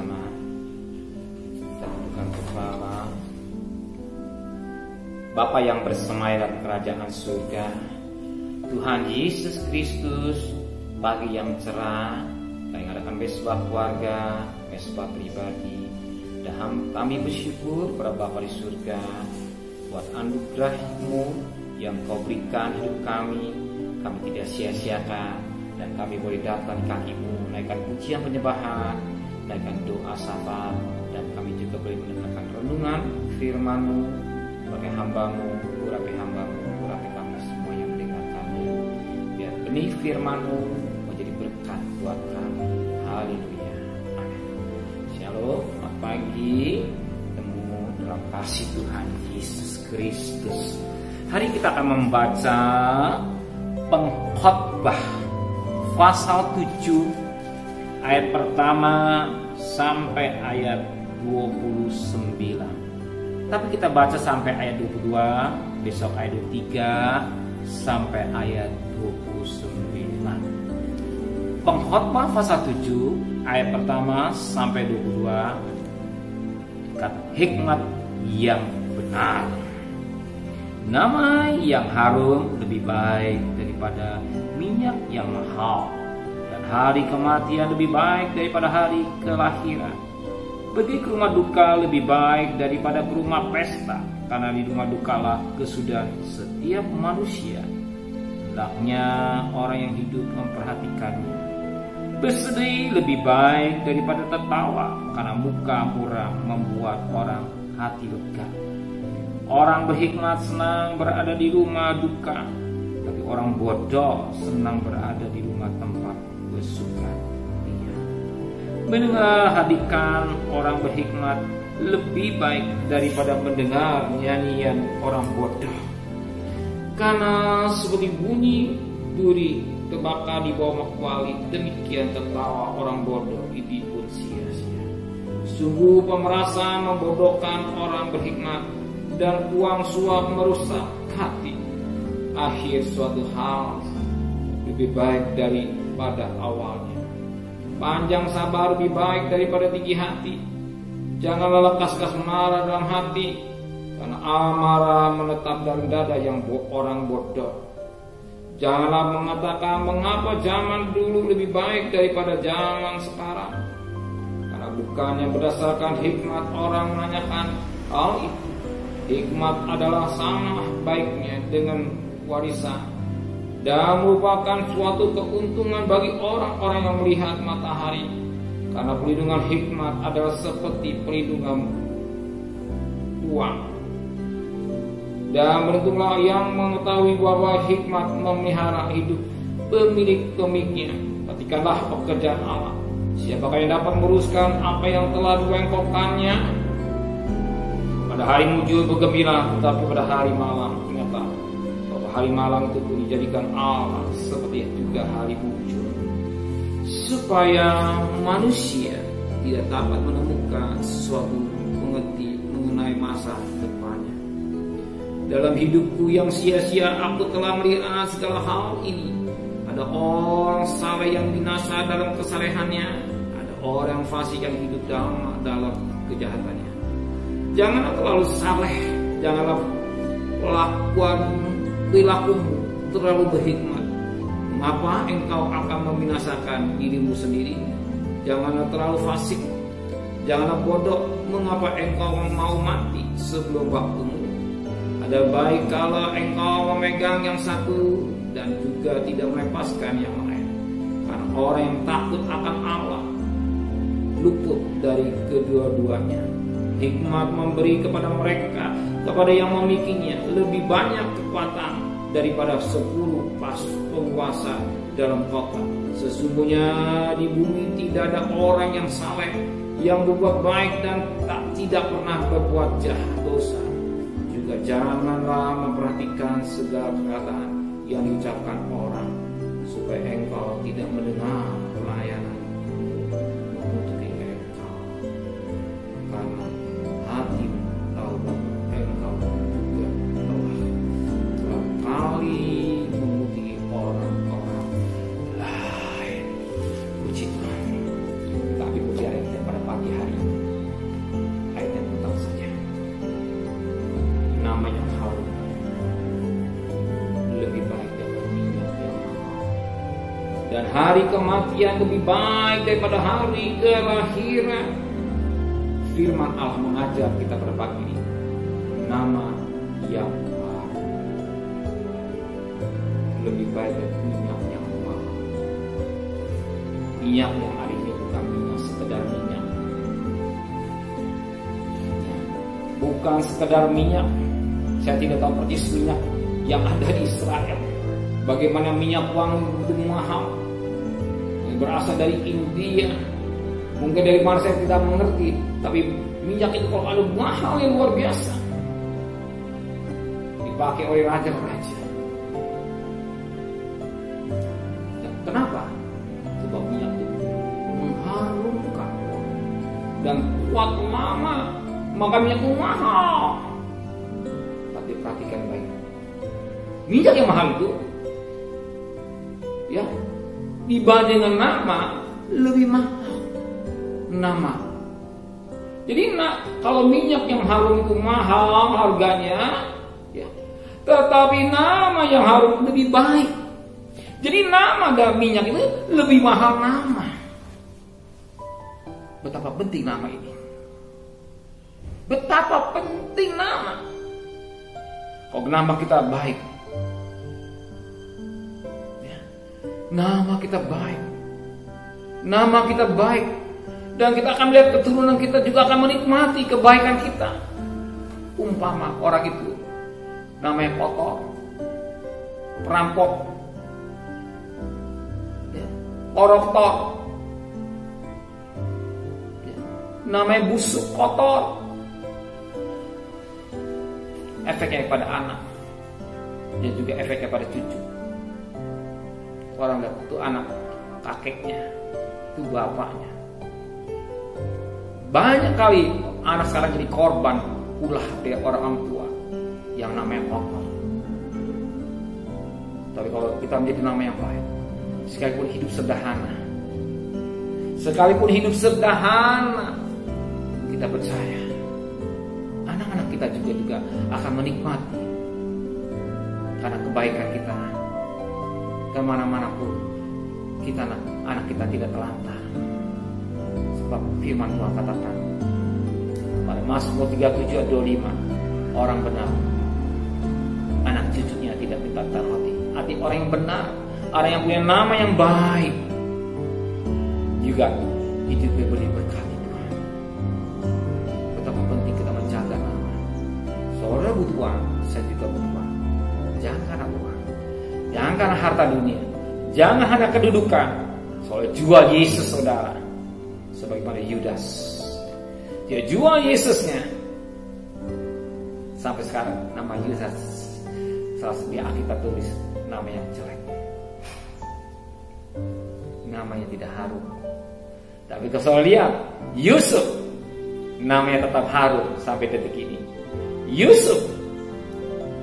bersama. Kita tundukkan kepala. Bapa yang bersemayam dalam kerajaan surga, Tuhan Yesus Kristus, pagi yang cerah, kami mengadakan mesbah keluarga, mesbah pribadi, dan kami bersyukur kepada Bapa di surga buat anugerah-Mu yang Kau berikan hidup kami tidak sia-siakan, dan kami boleh datang di kaki-Mu, naikkan pujian penyembahan, naikkan doa syafaat, dan kami juga boleh mendengarkan renungan firman-Mu sebagai hamba-Mu, urapi hamba-Mu, urapi kami semua yang mendengarkannya. Biar benih firman-Mu menjadi berkat buat kami. Haleluya. Amin. Shalom, selamat pagi. Temu dalam kasih Tuhan Yesus Kristus. Hari kita akan membaca Pengkhotbah pasal 7 ayat pertama sampai ayat 29. Tapi kita baca sampai ayat 22, besok ayat 23 sampai ayat 29. Pengkhotbah pasal 7 ayat pertama sampai 22, kata hikmat yang benar. Nama yang harum lebih baik daripada minyak yang mahal, dan hari kematian lebih baik daripada hari kelahiran. Pergi ke rumah duka lebih baik daripada ke rumah pesta, karena di rumah dukalah kesudahan setiap manusia. Hendaknya orang yang hidup memperhatikannya. Bersedih lebih baik daripada tertawa, karena muka muram membuat orang hati lega. Orang berhikmat senang berada di rumah duka, tapi orang bodoh senang berada di rumah tempat bersukaria. Mendengar hadikan orang berhikmat lebih baik daripada mendengar nyanyian orang bodoh. Karena seperti bunyi duri terbakar di bawah makwali, demikian tertawa orang bodoh itu pun sia-sia. Sungguh pemerasan membodohkan orang berhikmat, dan uang suap merusak hati. Akhir suatu hal lebih baik daripada awalnya. Panjang sabar lebih baik daripada tinggi hati. Janganlah lekas-lekas marah dalam hati, karena amarah menetap dalam dada yang orang bodoh. Janganlah mengatakan mengapa zaman dulu lebih baik daripada zaman sekarang, karena bukannya berdasarkan hikmat orang menanyakan hal itu. Hikmat adalah sama baiknya dengan warisan, dan merupakan suatu keuntungan bagi orang-orang yang melihat matahari, karena perlindungan hikmat adalah seperti perlindungan uang. Dan beruntunglah yang mengetahui bahwa hikmat memelihara hidup pemilik-pemiliknya. Perhatikanlah pekerjaan Allah. Siapakah yang dapat meluruskan apa yang telah dibengkokkannya? Pada hari muncul bergembira, tetapi pada hari malam ingatlah bahwa hari malam itu pun dijadikan Allah seperti juga hari muncul, supaya manusia tidak dapat menemukan sesuatu mengerti mengenai masa depannya. Dalam hidupku yang sia-sia aku telah melihat segala hal ini. Ada orang saleh yang binasa dalam kesalehannya, ada orang fasik yang hidup dalam kejahatannya. Janganlah terlalu saleh, janganlah perilakumu terlalu berhikmat. Mengapa engkau akan membinasakan dirimu sendiri? Janganlah terlalu fasik, janganlah bodoh. Mengapa engkau mau mati sebelum waktumu? Ada baik kalau engkau memegang yang satu dan juga tidak melepaskan yang lain. Karena orang yang takut akan Allah luput dari kedua-duanya. Hikmat memberi kepada mereka, kepada yang memilikinya, lebih banyak kekuatan daripada 10 penguasa dalam kota. Sesungguhnya di bumi tidak ada orang yang saleh, yang berbuat baik dan tidak pernah berbuat jahat dosa. Juga janganlah memperhatikan segala perkataan yang diucapkan orang, supaya engkau tidak mendengar pelayanan mengutuki engkau. Karena hati tahu engkau juga telah kali memuji orang-orang lain. Puji Tuhan. Tapi pujian pada pagi hari hari kematian lebih baik daripada hari kelahiran. Firman Allah mengajar kita pada pagi ini, nama yang baru lebih baik dari minyak yang mahal. Minyak yang hari ini bukan minyak sekedar minyak, bukan sekedar minyak. Saya tidak tahu persis minyak yang ada di Israel, bagaimana minyak wangi begitu mahal yang berasal dari India. Mungkin dari mana saya tidak mengerti, tapi minyak itu kalau ada mahal yang luar biasa, dipakai oleh raja-raja. Kenapa? Sebab minyak itu mengharumkan dan kuat lama, maka minyak itu mahal. Tapi perhatikan baik, minyak yang mahal itu, ya, dibanding dengan nama lebih mahal. Nama. Jadi kalau minyak yang harum itu mahal harganya, ya, tetapi nama yang harum lebih baik. Jadi nama dan minyak itu lebih mahal nama. Betapa penting nama ini. Betapa penting nama. Kalau nama kita baik, ya, nama kita baik, nama kita baik, dan kita akan melihat keturunan kita juga akan menikmati kebaikan kita. Umpama orang itu namanya kotor, perampok, ya, koruptor, ya, namanya busuk, kotor, efeknya pada anak, dan juga efeknya pada cucu. Orang lihat itu anak kakeknya, itu bapaknya. Banyak kali anak sekarang jadi korban ulah dari orang tua yang namanya kotor. Tapi kalau kita menjadi nama yang baik, sekalipun hidup sederhana, kita percaya anak-anak kita juga akan menikmati karena kebaikan kita. Kemana-mana pun kita, anak kita tidak terlantar. Sebab firman Tuhan katakan pada Mazmur 37 ayat 25, orang benar anak cucunya tidak minta roti. Arti orang yang benar, orang yang punya nama yang baik, juga hidupnya berkati Tuhan. Betapa penting kita menjaga nama. Saudara butuh uang, saya juga butuh uang. Jangan karena uang, jangan karena harta dunia, jangan hanya kedudukan. Soalnya jual Yesus, saudara. Sebagaimana Yudas, dia jual Yesusnya. Sampai sekarang nama Yudas salah satu Alkitab tulis nama yang jelek, namanya tidak harum. Tapi kalau saya lihat Yusuf, namanya tetap harum sampai detik ini. Yusuf,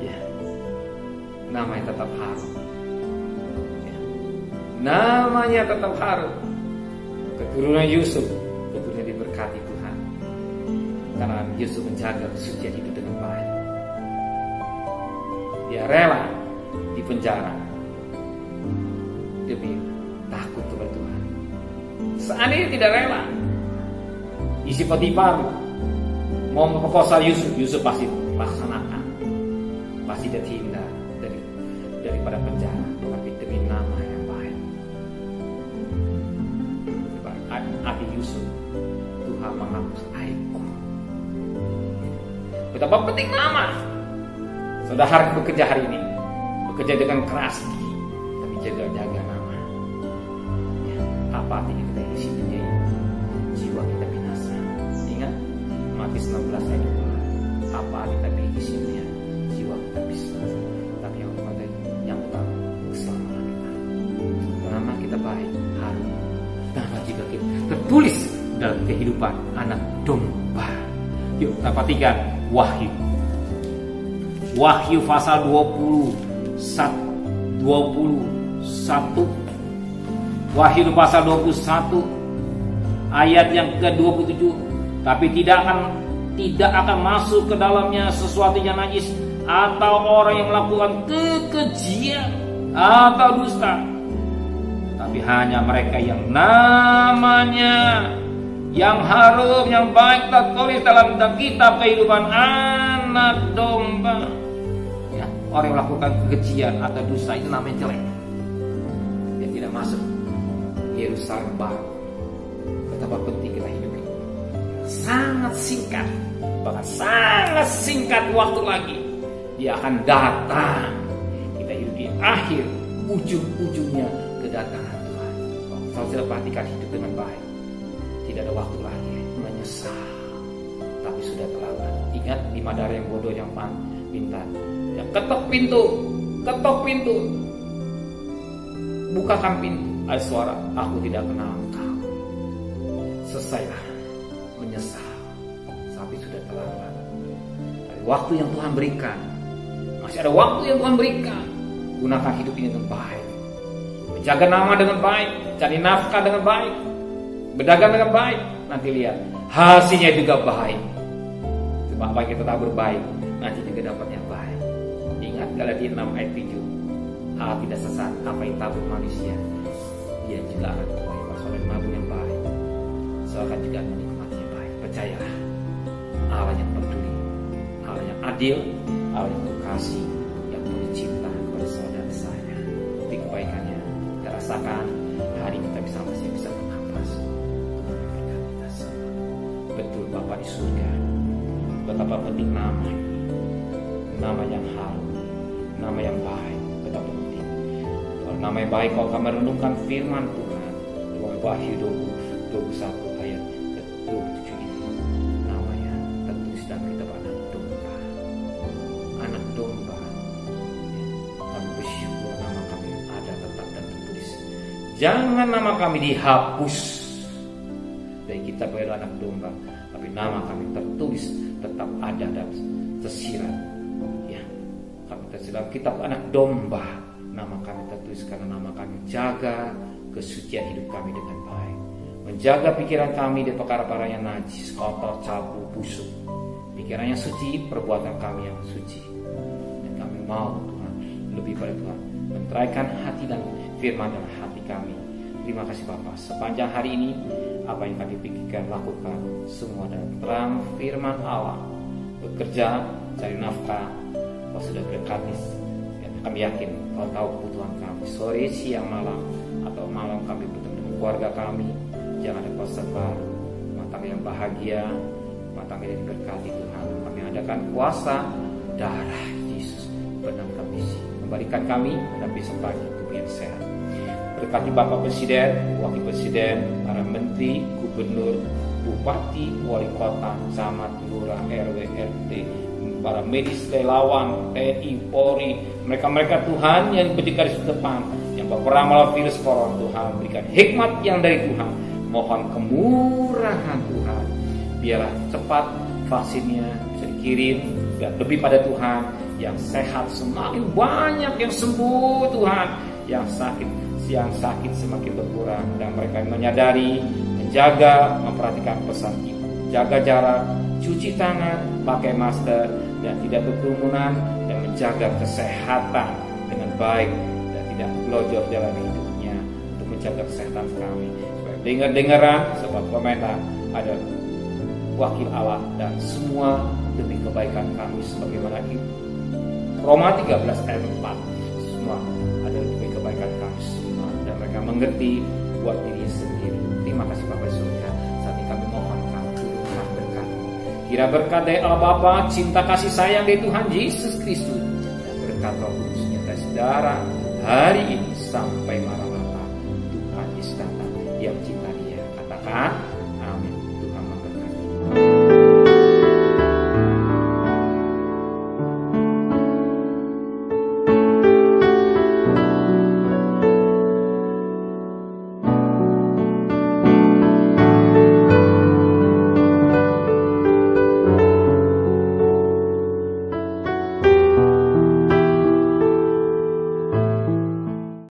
ya, namanya tetap harum, ya, namanya tetap harum. Keturunan Yusuf, keturunan diberkati Tuhan, karena Yusuf menjaga kesucian hidup dengan baik. Dia rela di penjara demi takut kepada Tuhan. Seandainya tidak rela, isi Potifar mau memperkosa Yusuf pasti laksanakan, pasti dia terhindar daripada penjara. Tapi demi nama yang baik, hati Yusuf, Tuhan menghapus aibku. Betapa penting nama. Saudara bekerja hari ini, bekerja dengan keras, tapi jaga nama. Ya, apa artinya kita isi dunia ini? Jiwa kita binasa. Ingat Matius 16 ayat 2. Apa arti kita isi dunia? Jiwa kita binasa. Tapi yang utama keselamatan kita. Nama kita baik, harum. Nama juga kita tertulis dalam kehidupan anak domba. Yuk kita perhatikan Wahyu pasal 21. Wahyu pasal 21 ayat yang ke-27. Tapi tidak akan masuk ke dalamnya sesuatu yang najis, atau orang yang melakukan kekejian atau dusta, tapi hanya mereka yang namanya yang harum, yang baik tertulis dalam kitab kehidupan anak domba. Ya, orang yang melakukan kekejian atau dosa itu namanya jelek. Dia tidak masuk Yerusalem baru. Betapa penting kita hidup ini. Sangat singkat, bahkan sangat singkat waktu lagi dia akan datang. Kita hidup di akhir, ujung-ujungnya kedatangan Tuhan. Kalau sudah perhatikan hidup dengan baik, tidak ada waktu lagi menyesal, tapi sudah terlambat. Ingat 5 darah yang bodoh yang pintar. Ya, ketok pintu, bukakan pintu. Ada suara, aku tidak kenal engkau. Selesailah menyesal, tapi sudah terlambat. Dari waktu yang Tuhan berikan, masih ada waktu yang Tuhan berikan. Gunakan hidup ini dengan baik, menjaga nama dengan baik, cari nafkah dengan baik, berdagang dengan baik. Nanti lihat hasilnya juga baik. Sebab apa yang kita tabur baik, nanti juga dapat yang baik. Ingat Galatia 6 ayat 7. Allah tidak sesat, apa yang tabur manusia, dia juga akan tuai. Soalnya nabur yang baik, soalnya juga menikmati yang baik. Percayalah, Allah yang peduli, Allah yang adil, Allah yang berkasih, yang penuh cinta kepada saudara saya. Bukti kebaikannya kita rasakan. Hari kita masih bisa menghapus. Tuhan memberkati kita semua. Betul Bapa di surga, betapa penting nama ini, nama yang harum, nama yang baik, betapa penting. Kalau nama yang baik, kalau kami merenungkan firman Tuhan, Wahyu 21 ayat ke-27 ini, namanya tertulis dalam kitab anak domba. Anak domba. Kami bersyukur nama kami ada tetap dan tertulis. Jangan nama kami dihapus dari kitab kehidupan anak domba, tapi nama kami tertulis tetap ada dan tersirat. Ya, kami tersirat kitab anak domba. Nama kami tertulis karena nama kami jaga kesucian hidup kami dengan baik, menjaga pikiran kami dari perkara-perkara yang najis, kotor, cabul, busuk. Pikirannya suci, perbuatan kami yang suci. Dan kami mau Tuhan lebih pada Tuhan menteraikan hati dan firman dalam hati kami. Terima kasih Bapa. Sepanjang hari ini apa yang kami pikirkan, lakukan semua dalam terang firman Allah. Bekerja, cari nafkah, kau sudah berkati. Kami yakin kau tahu kebutuhan kami sore, siang, malam, atau malam kami bertemu dengan keluarga kami. Jangan ada kuasa baru, rumah tangga yang bahagia, rumah tangga yang diberkati Tuhan. Kami adakan kuasa darah Yesus benar kami, kembalikan kami pada besok pagi tubuh yang sehat. Berkati Bapak Presiden, Wakil Presiden, para Menteri, Gubernur, Bupati, Wali Kota, Camat, Lurah, RW, RT, para medis, relawan, TNI, Polri, mereka-mereka Tuhan yang berdiri di depan, yang berperang melawan virus corona. Tuhan berikan hikmat yang dari Tuhan. Mohon kemurahan Tuhan, biarlah cepat vaksinnya bisa dikirim, dan lebih pada Tuhan yang sehat semakin banyak, yang sembuh Tuhan, yang sakit semakin berkurang, dan mereka menyadari, menjaga, memperhatikan pesan Ibu, jaga jarak, cuci tangan, pakai masker, dan tidak berkerumunan, dan menjaga kesehatan dengan baik dan tidak belajar dalam hidupnya untuk menjaga kesehatan kami. Supaya dengar-dengaran sebab pemerintah ada wakil Allah dan semua demi kebaikan kami sebagaimana Roma 13 ayat 4. Semua ada demi kebaikan kami semua, dan mereka mengerti buat diri sendiri. Terima kasih Bapak surga. Saat ini kami mohon Tuhan berkat. Kira berkat dari Allah Bapa, cinta kasih sayang dari Tuhan Yesus Kristus, dan berkat Roh Kudus nyata saudara hari ini sampai maranatha Tuhan Yesus datang. Yang cinta Dia katakan